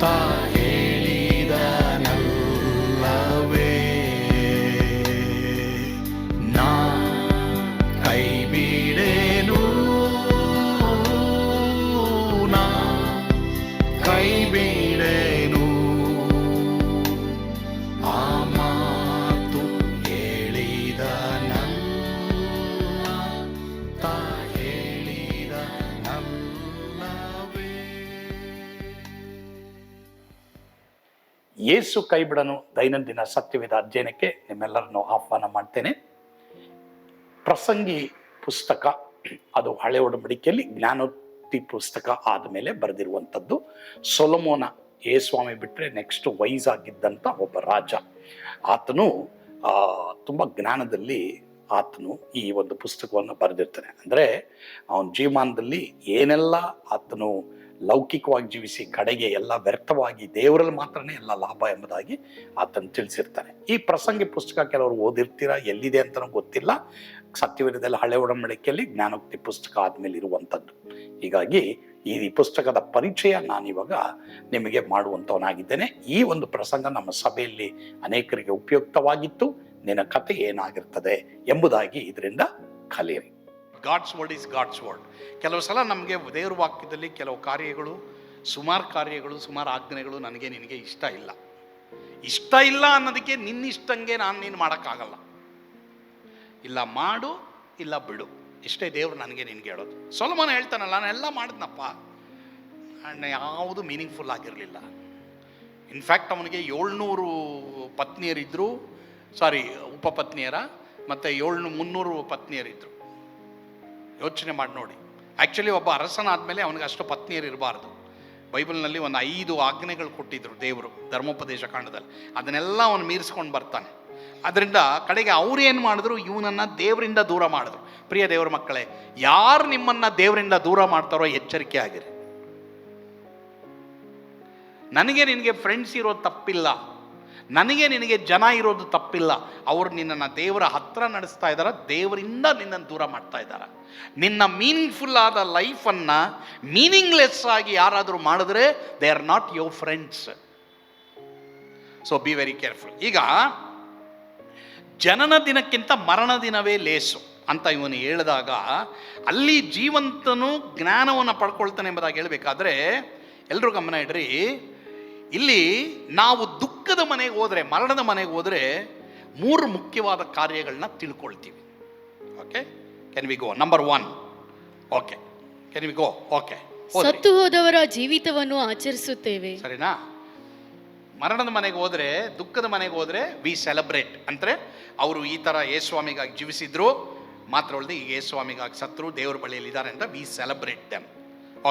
ತಾ ಹೇಳಿದನಲ್ಲವೇ, ನಾ ಕೈ ಬಿಡೇನು, ನಾ ಕೈ ಬಿಡೇನು. ಆ ಮಾತು ಹೇಳಿದನಲ್ಲ, ತಾ ಹೇಳಿದನಲ್ಲವೇ. ಯೇಸು ಕೈ ಬಿಡನು ದೈನಂದಿನ ಸತ್ಯವೇದ ಅಧ್ಯಯನಕ್ಕೆ ನಿಮ್ಮೆಲ್ಲರನ್ನು ಆಹ್ವಾನ ಮಾಡ್ತೇನೆ. ಪ್ರಸಂಗಿ ಪುಸ್ತಕ, ಅದು ಹಳೆ ಒಡಂಬಡಿಕೆಯಲ್ಲಿ ಜ್ಞಾನೋಕ್ತಿ ಪುಸ್ತಕ ಆದಮೇಲೆ ಬರೆದಿರುವಂಥದ್ದು. ಸೊಲೊಮೋನ, ಯೇಸ್ವಾಮಿ ಬಿಟ್ಟರೆ ನೆಕ್ಸ್ಟ್ ವೈಸ್ ಆಗಿದ್ದಂಥ ಒಬ್ಬ ರಾಜ. ಆತನು ತುಂಬ ಜ್ಞಾನದಲ್ಲಿ ಆತನು ಈ ಒಂದು ಪುಸ್ತಕವನ್ನು ಬರೆದಿರ್ತಾನೆ. ಅಂದರೆ ಅವನ ಜೀವಮಾನದಲ್ಲಿ ಏನೆಲ್ಲ ಆತನು ಲೌಕಿಕವಾಗಿ ಜೀವಿಸಿ ಕಡೆಗೆ ಎಲ್ಲ ವ್ಯರ್ಥವಾಗಿ ದೇವರಲ್ಲಿ ಮಾತ್ರನೇ ಎಲ್ಲ ಲಾಭ ಎಂಬುದಾಗಿ ಆತನು ತಿಳಿಸಿರ್ತಾನೆ. ಈ ಪ್ರಸಂಗಿ ಪುಸ್ತಕ ಕೆಲವರು ಓದಿರ್ತೀರಾ, ಎಲ್ಲಿದೆ ಅಂತಲೂ ಗೊತ್ತಿಲ್ಲ. ಸತ್ಯವೇದದಲ್ಲಿ ಹಳೆ ಒಡಂಬಡಿಕೆಯಲ್ಲಿ ಜ್ಞಾನೋಕ್ತಿ ಪುಸ್ತಕ ಆದಮೇಲೆ ಇರುವಂಥದ್ದು. ಹೀಗಾಗಿ ಈ ಪುಸ್ತಕದ ಪರಿಚಯ ನಾನಿವಾಗ ನಿಮಗೆ ಮಾಡುವಂಥವನಾಗಿದ್ದೇನೆ. ಈ ಒಂದು ಪ್ರಸಂಗ ನಮ್ಮ ಸಭೆಯಲ್ಲಿ ಅನೇಕರಿಗೆ ಉಪಯುಕ್ತವಾಗಿತ್ತು. ನಿನ್ನ ಕತೆ ಏನಾಗಿರ್ತದೆ ಎಂಬುದಾಗಿ ಇದರಿಂದ ಕಲಿಯಿರಿ. God's word is God's word. ಕೆಲವು ಸಲ ನಮಗೆ ದೇವ್ರ ವಾಕ್ಯದಲ್ಲಿ ಕೆಲವು ಕಾರ್ಯಗಳು, ಸುಮಾರು ಆಜ್ಞೆಗಳು ನನಗೆ ನಿನಗೆ ಇಷ್ಟ ಇಲ್ಲ ಅನ್ನೋದಕ್ಕೆ ನಿನ್ನಿಷ್ಟಂಗೆ ನೀನು ಮಾಡೋಕ್ಕಾಗಲ್ಲ. ಇಲ್ಲ ಮಾಡು, ಇಲ್ಲ ಬಿಡು, ಇಷ್ಟೇ ದೇವ್ರು ನನಗೆ ನಿನಗೆ ಹೇಳೋದು. ಸೊಲೊಮೋನ ಹೇಳ್ತಾನಲ್ಲ, ನಾನೆಲ್ಲ ಮಾಡಿದ್ನಪ್ಪ, ಯಾವುದು ಮೀನಿಂಗ್ಫುಲ್ ಆಗಿರಲಿಲ್ಲ. ಇನ್ಫ್ಯಾಕ್ಟ್ ಅವನಿಗೆ 700 ಪತ್ನಿಯರಿದ್ದರು, ಉಪಪತ್ನಿಯರ, ಮತ್ತು 300 ಪತ್ನಿಯರಿದ್ದರು. ಯೋಚನೆ ಮಾಡಿ ನೋಡಿ. ಆ್ಯಕ್ಚುಲಿ ಒಬ್ಬ ಅರಸನಾದಮೇಲೆ ಅವನಿಗೆ ಅಷ್ಟು ಪತ್ನಿಯರು ಇರಬಾರ್ದು. ಬೈಬಲ್ನಲ್ಲಿ ಒಂದು 5 ಆಜ್ಞೆಗಳು ಕೊಟ್ಟಿದ್ದರು ದೇವರು ಧರ್ಮೋಪದೇಶ ಕಾಂಡದಲ್ಲಿ. ಅದನ್ನೆಲ್ಲ ಅವನು ಮೀರಿಸ್ಕೊಂಡು ಬರ್ತಾನೆ. ಅದರಿಂದ ಕಡೆಗೆ ಅವ್ರು ಏನು ಮಾಡಿದ್ರು, ಇವನನ್ನು ದೇವರಿಂದ ದೂರ ಮಾಡಿದ್ರು. ಪ್ರಿಯ ದೇವರ ಮಕ್ಕಳೇ, ಯಾರು ನಿಮ್ಮನ್ನು ದೇವರಿಂದ ದೂರ ಮಾಡ್ತಾರೋ ಎಚ್ಚರಿಕೆ ಆಗಿರಿ. ನನಗೆ ನಿನಗೆ ಫ್ರೆಂಡ್ಸ್ ಇರೋದು ತಪ್ಪಿಲ್ಲ, ನನಗೆ ನಿನಗೆ ಜನ ಇರೋದು ತಪ್ಪಿಲ್ಲ. ಅವರು ನಿನ್ನನ್ನು ದೇವರ ಹತ್ರ ನಡೆಸ್ತಾ ಇದ್ದಾರೆ, ದೇವರಿಂದ ನಿನ್ನನ್ನು ದೂರ ಮಾಡ್ತಾ ಇದ್ದಾರೆ. ನಿನ್ನ ಮೀನಿಂಗ್ಫುಲ್ ಆದ ಲೈಫನ್ನು ಮೀನಿಂಗ್ಲೆಸ್ ಆಗಿ ಯಾರಾದರೂ ಮಾಡಿದ್ರೆ they are not your friends. So be very careful. ಈಗ ಜನನ ದಿನಕ್ಕಿಂತ ಮರಣ ದಿನವೇ ಲೇಸು ಅಂತ ಇವನು ಹೇಳಿದಾಗ, ಅಲ್ಲಿ ಜೀವಂತನು ಜ್ಞಾನವನ್ನು ಪಡ್ಕೊಳ್ತಾನೆ ಎಂಬುದಾಗಿ ಹೇಳಬೇಕಾದ್ರೆ ಎಲ್ಲರೂ ಗಮನ ಇಡ್ರಿ. ಇಲ್ಲಿ ನಾವು ದುಃಖದ ಮನೆಗೆ ಹೋದರೆ, ಮರಣದ ಮನೆಗೆ ಹೋದರೆ 3 ಮುಖ್ಯವಾದ ಕಾರ್ಯಗಳನ್ನ ತಿಳ್ಕೊಳ್ತೀವಿ. Okay, can we go? Number 1. Okay, can we go? Okay, ಸತ್ತು ಹೋದವರ ಜೀವಿತವನ್ನು ಆಚರಿಸುತ್ತೇವೆ. ಸರಿನಾ? ಮರಣದ ಮನೆಗೆ ಹೋದರೆ, ದುಃಖದ ಮನೆಗೆ ಹೋದರೆ ವಿ ಸೆಲೆಬ್ರೇಟ್. ಅಂದರೆ ಅವರು ಈ ಥರ ಯೇಸುಸ್ವಾಮಿಗಾಗಿ ಜೀವಿಸಿದ್ರು ಮಾತ್ರವಲ್ಲದೆ ಈಗ ಯೇಸುಸ್ವಾಮಿಗಾಗಿ ಸತ್ರು, ದೇವರ ಬಳಿಯಲ್ಲಿ ಇದ್ದಾರೆ ಅಂತ ವಿ ಸೆಲೆಬ್ರೇಟ್ ದೆಮ್.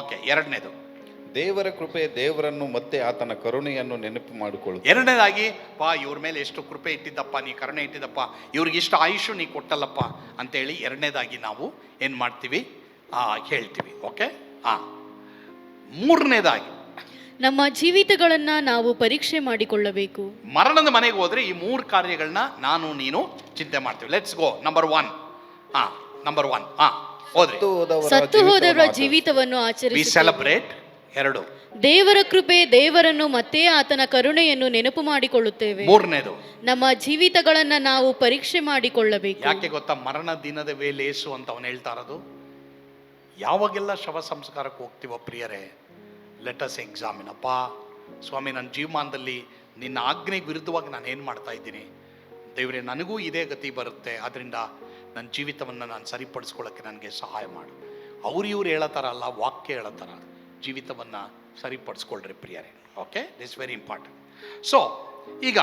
ಓಕೆ, 2ನೇದು, ದೇವರ ಕೃಪೆ, ದೇವರನ್ನು ಮತ್ತೆ ಆತನ ಕರುಣೆಯನ್ನು ನೆನಪು ಮಾಡಿಕೊಳ್ಳು. 2ನೇದಾಗಿ, ಇವ್ರ ಮೇಲೆ ಎಷ್ಟು ಕೃಪೆ ಇಟ್ಟಿದ್ದಪ್ಪ, ನೀ ಕರುಣೆ ಇಟ್ಟಿದ್ದಪ್ಪ, ಇವ್ರಿಗೆ ಇಷ್ಟು ಆಯುಷು ನೀ ಕೊಟ್ಟಲ್ಲಪ್ಪ ಅಂತೇಳಿ 2ನೇದಾಗಿ ನಾವು ಏನು ಮಾಡ್ತೀವಿ, ಹೇಳ್ತೀವಿ. ಓಕೆ, 3ನೇದಾಗಿ ನಮ್ಮ ಜೀವಿತಗಳನ್ನ ನಾವು ಪರೀಕ್ಷೆ ಮಾಡಿಕೊಳ್ಳಬೇಕು. ಮರಣದ ಮನೆಗೆ ಹೋದ್ರೆ ಈ 3 ಕಾರ್ಯಗಳನ್ನ ನಾನು ನೀನು ಚಿಂತೆ ಮಾಡ್ತೀವಿ. Let's go. ನಂಬರ್ 1. ಸತ್ತು ಹೋದವರ ಜೀವಿತವನ್ನು ಆಚರಿಸಿ ಸೆಲೆಬ್ರೇಟ್. 2, ದೇವರ ಕೃಪೆ, ದೇವರನ್ನು ಮತ್ತೆ ಆತನ ಕರುಣೆಯನ್ನು ನೆನಪು ಮಾಡಿಕೊಳ್ಳುತ್ತೇವೆ. 3ನೇದು, ನಮ್ಮ ಜೀವಿತಗಳನ್ನ ನಾವು ಪರೀಕ್ಷೆ ಮಾಡಿಕೊಳ್ಳಬೇಕು. ಯಾಕೆ ಗೊತ್ತಾ? ಮರಣ ದಿನದ ವೇಲೇಸು ಅಂತ ಅವನು ಹೇಳ್ತಾ ಇರೋದು. ಯಾವಾಗೆಲ್ಲ ಶವ ಸಂಸ್ಕಾರಕ್ಕೆ ಹೋಗ್ತೀವೋ ಪ್ರಿಯರೇ, ಲೆಟ್ ಅಸ್ ಎಕ್ಸಾಮಿನ್. ಅಪ್ಪ ಸ್ವಾಮಿ, ನನ್ನ ಜೀವಮಾನದಲ್ಲಿ ನಿನ್ನ ಆಜ್ಞೆಗೆ ವಿರುದ್ಧವಾಗಿ ನಾನು ಏನು ಮಾಡ್ತಾ ಇದ್ದೀನಿ ದೇವರೇ, ನನಗೂ ಇದೇ ಗತಿ ಬರುತ್ತೆ, ಆದ್ದರಿಂದ ನನ್ನ ಜೀವಿತವನ್ನು ನಾನು ಸರಿಪಡಿಸ್ಕೊಳ್ಳೋಕ್ಕೆ ನನಗೆ ಸಹಾಯ ಮಾಡು. ಇವ್ರು ಹೇಳೋ ಥರ ಅಲ್ಲ, ವಾಕ್ಯ ಹೇಳೋ ಥರ ಜೀವಿತವನ್ನು ಸರಿಪಡಿಸ್ಕೊಳ್ರಿ ಪ್ರಿಯರೇ. Okay, this very important. So ಈಗ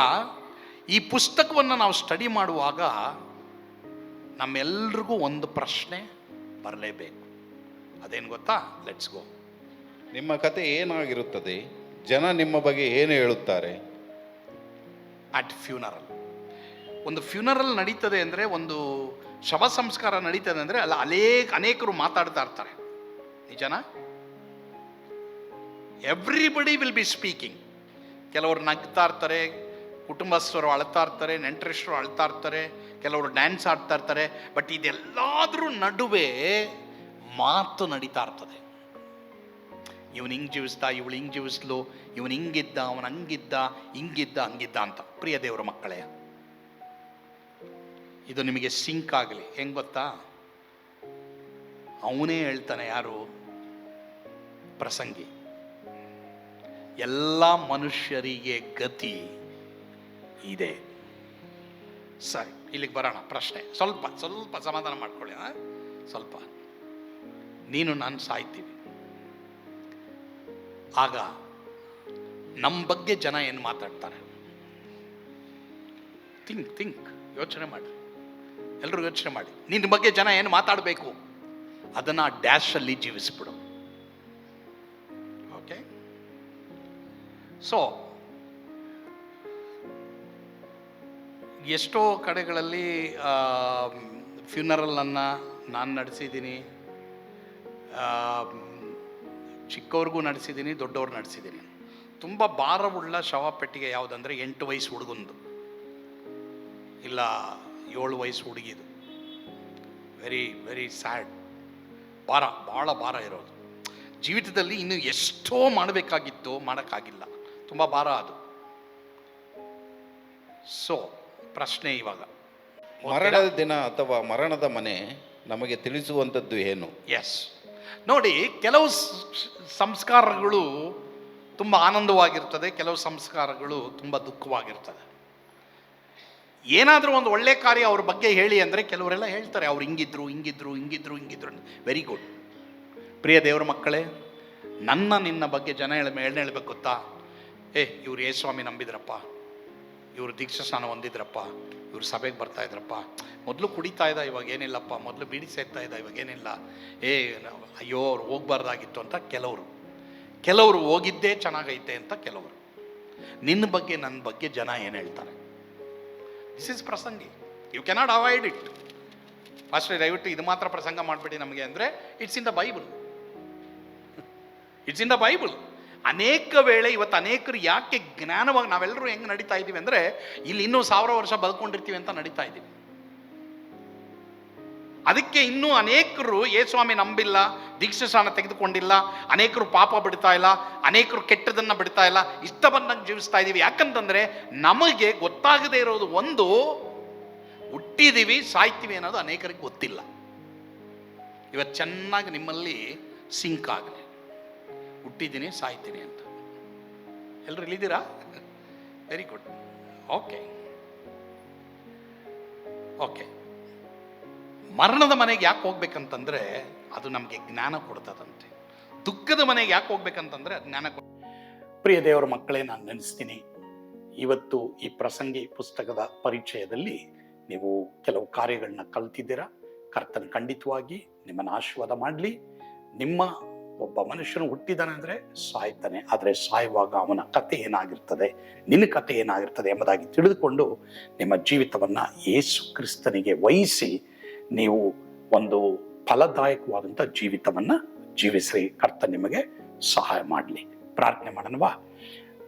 ಈ ಪುಸ್ತಕವನ್ನು ನಾವು ಸ್ಟಡಿ ಮಾಡುವಾಗ ನಮ್ಮೆಲ್ರಿಗೂ ಒಂದು ಪ್ರಶ್ನೆ ಬರಲೇಬೇಕು. ಅದೇನು ಗೊತ್ತಾ? Let's go. ನಿಮ್ಮ ಕತೆ ಏನಾಗಿರುತ್ತದೆ? ಜನ ನಿಮ್ಮ ಬಗ್ಗೆ ಏನು ಹೇಳುತ್ತಾರೆ? At funeral. ಒಂದು ಫ್ಯೂನರಲ್ ನಡೀತದೆ ಅಂದರೆ, ಒಂದು ಶವ ಸಂಸ್ಕಾರ ನಡೀತದೆ ಅಂದರೆ ಅಲ್ಲಿ ಅನೇಕರು ಮಾತಾಡ್ತಾ ಇರ್ತಾರೆ. ನಿಜನಾ? Everybody will be speaking. ಕೆಲವರು ನಗ್ತಾ ಇರ್ತಾರೆ, ಕುಟುಂಬಸ್ಥರು ಅಳ್ತಾ ಇರ್ತಾರೆ, ನೆಂಟರಿಷ್ಟರು ಅಳ್ತಾ ಇರ್ತಾರೆ, ಕೆಲವರು ಡ್ಯಾನ್ಸ್ ಆಡ್ತಾ ಇರ್ತಾರೆ. ಬಟ್ ಇದೆಲ್ಲದ್ರ ನಡುವೆ ಮಾತು ನಡೀತಾ ಇರ್ತದೆ. ಇವನು ಹಿಂಗೆ ಜೀವಿಸ್ದ, ಇವಳು ಹಿಂಗೆ ಜೀವಿಸ್ಲು, ಇವನು ಹಿಂಗಿದ್ದ, ಅವನು ಹಂಗಿದ್ದ, ಹಿಂಗಿದ್ದ, ಹಂಗಿದ್ದ ಅಂತ. ಪ್ರಿಯ ದೇವರ ಮಕ್ಕಳೇ, ಇದು ನಿಮಗೆ ಸಿಂಕ್ ಆಗಲಿ. ಹೆಂಗೆ ಗೊತ್ತಾ? ಅವನೇ ಹೇಳ್ತಾನೆ, ಯಾರು? ಪ್ರಸಂಗಿ. ಎಲ್ಲ ಮನುಷ್ಯರಿಗೆ ಗತಿ ಇದೆ. ಸರಿ, ಇಲ್ಲಿಗೆ ಬರೋಣ. ಪ್ರಶ್ನೆ ಸ್ವಲ್ಪ ಸಮಾಧಾನ ಮಾಡ್ಕೊಳ್ಳಿ. ಸ್ವಲ್ಪ ನೀನು ನಾನು ಸಾಯ್ತೀವಿ, ಆಗ ನಮ್ಮ ಬಗ್ಗೆ ಜನ ಏನು ಮಾತಾಡ್ತಾರೆ? ಥಿಂಕ್ ಯೋಚನೆ ಮಾಡಿ, ಎಲ್ಲರೂ ಯೋಚನೆ ಮಾಡಿ. ನಿನ್ನ ಬಗ್ಗೆ ಜನ ಏನು ಮಾತಾಡಬೇಕು ಅದನ್ನು ಡ್ಯಾಶಲ್ಲಿ ಜೀವಿಸ್ಬಿಡು. ಓಕೆ, ಸೊ ಎಷ್ಟೋ ಕಡೆಗಳಲ್ಲಿ ಫ್ಯೂನರಲನ್ನು ನಾನು ನಡೆಸಿದ್ದೀನಿ, ಚಿಕ್ಕವ್ರಿಗೂ ನಡೆಸಿದ್ದೀನಿ, ದೊಡ್ಡವ್ರು ನಡೆಸಿದ್ದೀನಿ. ತುಂಬ ಭಾರವುಳ್ಳ ಶವಪೆಟ್ಟಿಗೆ ಯಾವುದಂದರೆ 8 ವಯಸ್ಸು ಹುಡುಗಂದು, ಇಲ್ಲ 7 ವಯಸ್ಸು ಹುಡುಗಿದು. Very very sad. ಭಾಳ ಭಾರ ಇರೋದು. ಜೀವಿತದಲ್ಲಿ ಇನ್ನು ಎಷ್ಟೋ ಮಾಡಬೇಕಾಗಿತ್ತು, ಮಾಡೋಕ್ಕಾಗಿಲ್ಲ. ತುಂಬ ಭಾರ ಅದು. ಸೊ ಪ್ರಶ್ನೆ ಇವಾಗ, ಮರಣದ ದಿನ ಅಥವಾ ಮರಣದ ಮನೆ ನಮಗೆ ತಿಳಿಸುವಂಥದ್ದು ಏನು? ಎಸ್, ನೋಡಿ, ಕೆಲವು ಸಂಸ್ಕಾರಗಳು ತುಂಬ ಆನಂದವಾಗಿರ್ತದೆ, ಕೆಲವು ಸಂಸ್ಕಾರಗಳು ತುಂಬ ದುಃಖವಾಗಿರ್ತದೆ. ಏನಾದರೂ ಒಂದು ಒಳ್ಳೆ ಕಾರ್ಯ ಅವ್ರ ಬಗ್ಗೆ ಹೇಳಿ ಅಂದರೆ ಕೆಲವರೆಲ್ಲ ಹೇಳ್ತಾರೆ, ಅವ್ರು ಹಿಂಗಿದ್ರು ವೆರಿ ಗುಡ್. ಪ್ರಿಯ ದೇವರ ಮಕ್ಕಳೇ, ನಿನ್ನ ಬಗ್ಗೆ ಜನ ಏನು ಹೇಳ್ಬೇಕು ಗೊತ್ತಾ? ಇವ್ರು ಯೇಸುಸ್ವಾಮಿ ನಂಬಿದ್ರಪ್ಪ, ಇವರು ದೀಕ್ಷಾ ಸ್ನಾನ ಹೊಂದಿದ್ರಪ್ಪ, ಇವರು ಸಭೆಗೆ ಬರ್ತಾ ಇದ್ರಪ್ಪ, ಮೊದಲು ಕುಡಿತಾ ಇದ್ದ, ಇವಾಗ ಏನಿಲ್ಲಪ್ಪ, ಮೊದಲು ಬೀಡಿ ಸೇರ್ತಾ ಇದ್ದ, ಇವಾಗ ಏನಿಲ್ಲ, ಅಯ್ಯೋ ಅವ್ರು ಹೋಗ್ಬಾರ್ದಾಗಿತ್ತು ಅಂತ ಕೆಲವರು ಹೋಗಿದ್ದೇ ಚೆನ್ನಾಗೈತೆ ಅಂತ ಕೆಲವರು. ನಿನ್ನ ಬಗ್ಗೆ ನನ್ನ ಬಗ್ಗೆ ಜನ ಏನು ಹೇಳ್ತಾರೆ? ದಿಸ್ ಇಸ್ ಪ್ರಸಂಗಿ. You cannot avoid it. First ದಯವಿಟ್ಟು ಇದು ಮಾತ್ರ ಪ್ರಸಂಗ ಮಾಡಿಬಿಡಿ ನಮಗೆ ಅಂದರೆ, ಇಟ್ಸ್ ಇನ್ ದ ಬೈಬಲ್. ಅನೇಕ ವೇಳೆ ಇವತ್ತು ಅನೇಕರು ಯಾಕೆ ಜ್ಞಾನವಾಗಿ ನಾವೆಲ್ಲರೂ ಹೆಂಗೆ ನಡೀತಾ ಇದ್ದೀವಿ ಅಂದರೆ, ಇಲ್ಲಿ ಇನ್ನೂ 1000 ವರ್ಷ ಬದುಕೊಂಡಿರ್ತೀವಿ ಅಂತ ನಡೀತಾ ಇದ್ದೀವಿ. ಅದಕ್ಕೆ ಇನ್ನೂ ಅನೇಕರು ಯೇಸುಸ್ವಾಮಿ ನಂಬಿಲ್ಲ, ದೀಕ್ಷಾ ಸ್ನಾನ ತೆಗೆದುಕೊಂಡಿಲ್ಲ, ಅನೇಕರು ಪಾಪ ಬಿಡ್ತಾ ಇಲ್ಲ, ಅನೇಕರು ಕೆಟ್ಟದನ್ನು ಬಿಡ್ತಾ ಇಲ್ಲ, ಇಷ್ಟ ಬಂದಂಗೆ ಜೀವಿಸ್ತಾ ಇದ್ದೀವಿ. ಯಾಕಂತಂದರೆ ನಮಗೆ ಗೊತ್ತಾಗದೇ ಇರೋದು ಒಂದು, ಹುಟ್ಟಿದ್ದೀವಿ ಸಾಯ್ತೀವಿ ಅನ್ನೋದು ಅನೇಕರಿಗೆ ಗೊತ್ತಿಲ್ಲ. ಇವತ್ತು ಚೆನ್ನಾಗಿ ನಿಮ್ಮಲ್ಲಿ ಸಿಂಕ್ ಆಗಲಿ, ಹುಟ್ಟಿದ್ದೀನಿ ಸಾಯ್ತೀನಿ ಅಂತ. ಎಲ್ಲರೂ ಇಲ್ಲಿದ್ದೀರಾ? Very good. ಓಕೆ, ಮರಣದ ಮನೆಗೆ ಯಾಕೆ ಹೋಗ್ಬೇಕಂತಂದ್ರೆ ಅದು ನಮಗೆ ಜ್ಞಾನ ಕೊಡ್ತದಂತೆ. ದುಃಖದ ಮನೆಗೆ ಯಾಕೆ ಹೋಗ್ಬೇಕಂತಂದ್ರೆ ಅದು ಜ್ಞಾನ ಪ್ರಿಯ ದೇವರ ಮಕ್ಕಳೇ, ನಾನು ನೆನೆಸ್ತೀನಿ, ಇವತ್ತು ಈ ಪ್ರಸಂಗಿ ಪುಸ್ತಕದ ಪರಿಚಯದಲ್ಲಿ ನೀವು ಕೆಲವು ಕಾರ್ಯಗಳನ್ನ ಕಲ್ತಿದ್ದೀರಾ. ಕರ್ತನ ಖಂಡಿತವಾಗಿ ನಿಮ್ಮನ್ನು ಆಶೀರ್ವಾದ ಮಾಡಲಿ. ನಿಮ್ಮ ಒಬ್ಬ ಮನುಷ್ಯನು ಹುಟ್ಟಿದಾನೆ ಅಂದರೆ ಸಾಯ್ತಾನೆ, ಆದರೆ ಸಾಯುವಾಗ ಅವನ ಕತೆ ಏನಾಗಿರ್ತದೆ, ನಿನ್ನ ಕತೆ ಏನಾಗಿರ್ತದೆ ಎಂಬುದಾಗಿ ತಿಳಿದುಕೊಂಡು ನಿಮ್ಮ ಜೀವಿತವನ್ನು ಯೇಸು ಕ್ರಿಸ್ತನಿಗೆ ವಹಿಸಿ ನೀವು ಒಂದು ಫಲದಾಯಕವಾದಂಥ ಜೀವಿತವನ್ನು ಜೀವಿಸಿ. ಕರ್ತ ನಿಮಗೆ ಸಹಾಯ ಮಾಡಲಿ. ಪ್ರಾರ್ಥನೆ ಮಾಡೋಣವಾ?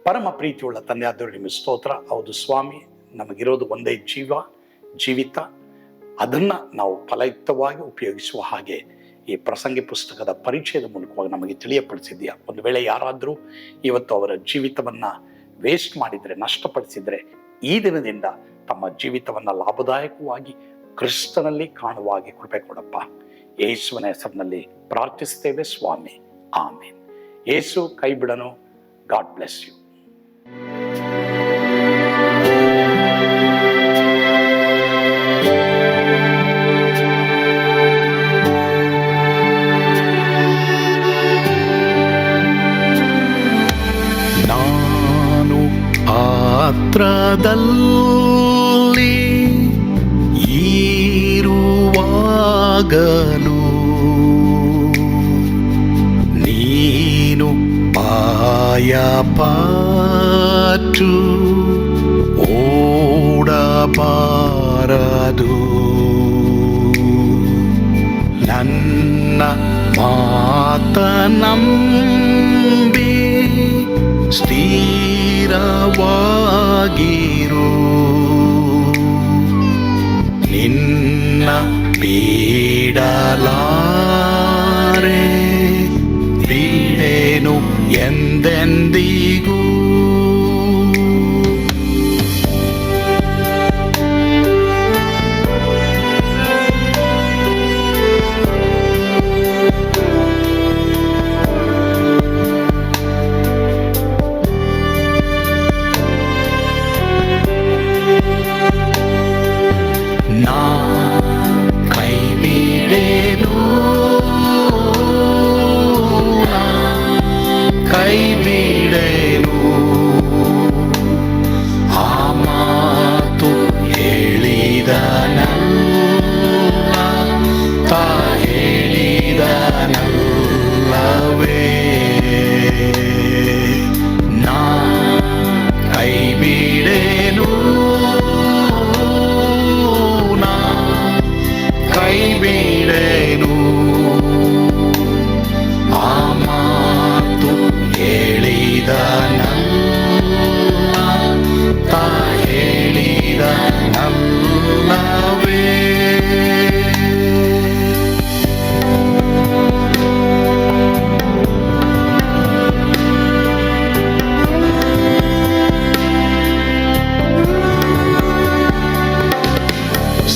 ಪರಮ ಪ್ರೀತಿಯುಳ್ಳ ತಂದೆಯಾದವರು, ನಿಮಗೆ ಸ್ತೋತ್ರ. ಹೌದು ಸ್ವಾಮಿ, ನಮಗಿರೋದು ಒಂದೇ ಜೀವಿತ, ಅದನ್ನು ನಾವು ಫಲಯುಕ್ತವಾಗಿ ಉಪಯೋಗಿಸುವ ಹಾಗೆ ಈ ಪ್ರಸಂಗಿ ಪುಸ್ತಕದ ಪರಿಚಯದ ಮೂಲಕವಾಗಿ ನಮಗೆ ತಿಳಿಯಪಡಿಸಿದ್ಯಾ. ಒಂದು ವೇಳೆ ಯಾರಾದರೂ ಇವತ್ತು ಅವರ ಜೀವಿತವನ್ನು ವೇಸ್ಟ್ ಮಾಡಿದರೆ, ನಷ್ಟಪಡಿಸಿದರೆ, ಈ ದಿನದಿಂದ ತಮ್ಮ ಜೀವಿತವನ್ನು ಲಾಭದಾಯಕವಾಗಿ ಕ್ರಿಸ್ತನಲ್ಲಿ ಕಾಣುವಾಗಿ ಕೃಪೆ ಕೊಡಪ್ಪ. ಯೇಸುವಿನ ಹೆಸರಿನಲ್ಲಿ ಪ್ರಾರ್ಥಿಸ್ತೇವೆ ಸ್ವಾಮಿ, ಆಮೇನ್. ಯೇಸು ಕೈ ಬಿಡನು. God bless you. ನಾನು ಪಾತ್ರದಲ್ಲಿ ಈರುವಾಗಲು ನೀನು ಪಾಯಪಾಟು ಓಡಬಾರದು. ನನ್ನ ಮಾತನಂಬಿ ಸ್ಥಿರವಾಗಿರು. ನಿನ್ನ ಬಿಡಲಾರೆ, ಬಿಡೆನು ಕೈಬಿಡೇನು ಎಂದೆಂದಿಗೂ. ನಾ ಕೈಬಿಡೇನು, ನಾ ಕೈಬಿಡೇನು, ಆ ಮಾತು ಹೇಳಿದನಲ್ಲ, ತಾ ಹೇಳಿದನಲ್ಲವೇ. ನಾ ಕೈಬಿಡೇನು, ಕೈಬಿಡೇನು, ಆ ಮಾತು ಹೇಳಿದನಲ್ಲ, ತಾ ಹೇಳಿದನಲ್ಲವೇ.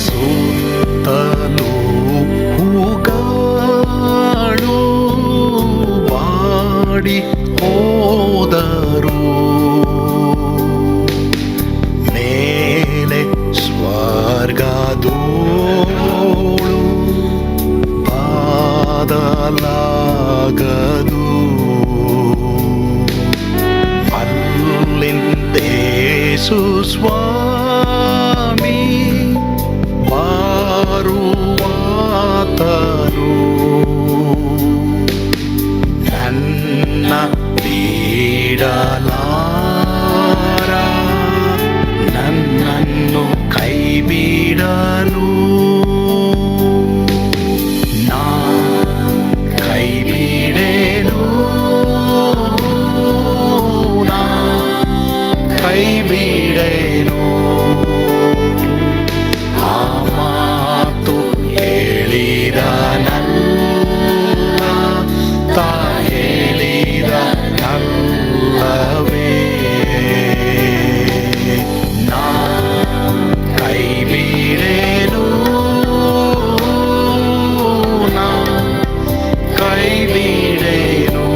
ಸುತ್ತಲೂ ಹೂಗಳು ಬಾಡಿ ಹೋದರು, ಮೇಲೆ ಸ್ವರ್ಗದೋಳು ಬಾದಲಾಗದು. ಅಲ್ಲಿಂದೇಸು ಸ್ವಾಮಿ ಬಾರುವಾತನು, ನನ್ನ ಬಿಡಲಾರ, ನನ್ನನ್ನು ಕೈಬಿಡನು. ನಾ ಕೈಬಿಡೇನು, ನಾ ಕೈಬಿಡೇನು, ಆ ಮಾತು ಹೇಳಿದನಲ್ಲ, ತಾ ಹೇಳಿದನಲ್ಲವೇ. ನಾ ಕೈಬಿಡೇನು, ನಾ ಕೈಬಿಡೇನು,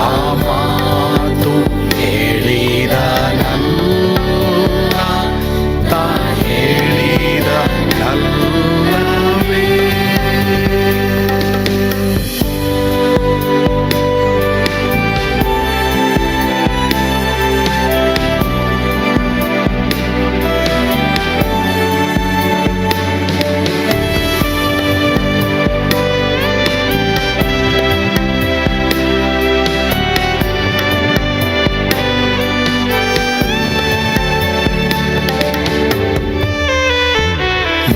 ಆ ಮಾತು ಹೇಳಿದನಲ್ಲ, ತಾ ಹೇಳಿದನಲ್ಲವೇ.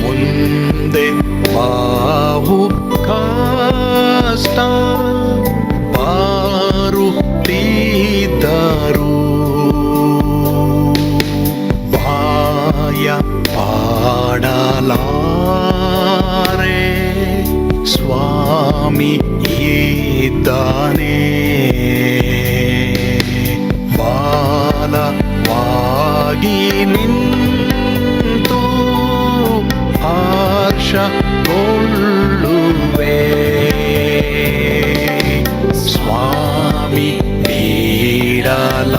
ಮುಂದೆ ಬಾಹು ಕಷ್ಟ ಬಾರುತ್ತಿದ್ದರು, ಭಯ ಪಾಡಲಾರೆ, ಸ್ವಾಮಿ ಇದ್ದಾನೆ. ಬಾಲವಾಗಿ ನಿಂತು ಹರ್ಷಗೊಳ್ಳುವೆ, ಸ್ವಾಮಿ ಬಿಡಲಾರ,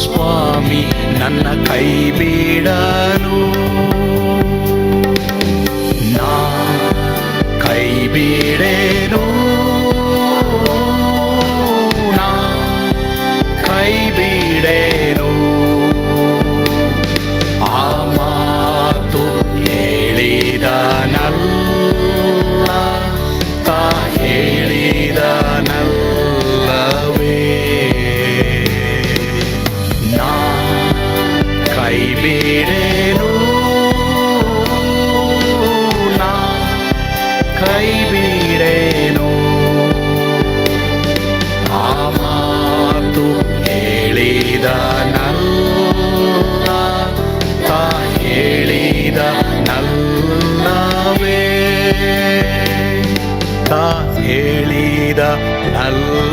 ಸ್ವಾಮಿ ನನ್ನ ಕೈ ಬಿಡನು. ನಾ ಕೈ ಬಿಡೇನು, ನಾ ಕೈ ಬಿಡೇನು, ಆ ಮಾತು ಹೇಳಿದನಲ್ಲ, ತಾ ಹೇಳಿದನಲ್ಲವೇ. ನಾ ಕೈ ಬಿಡೇನು, ನಲ್ಲ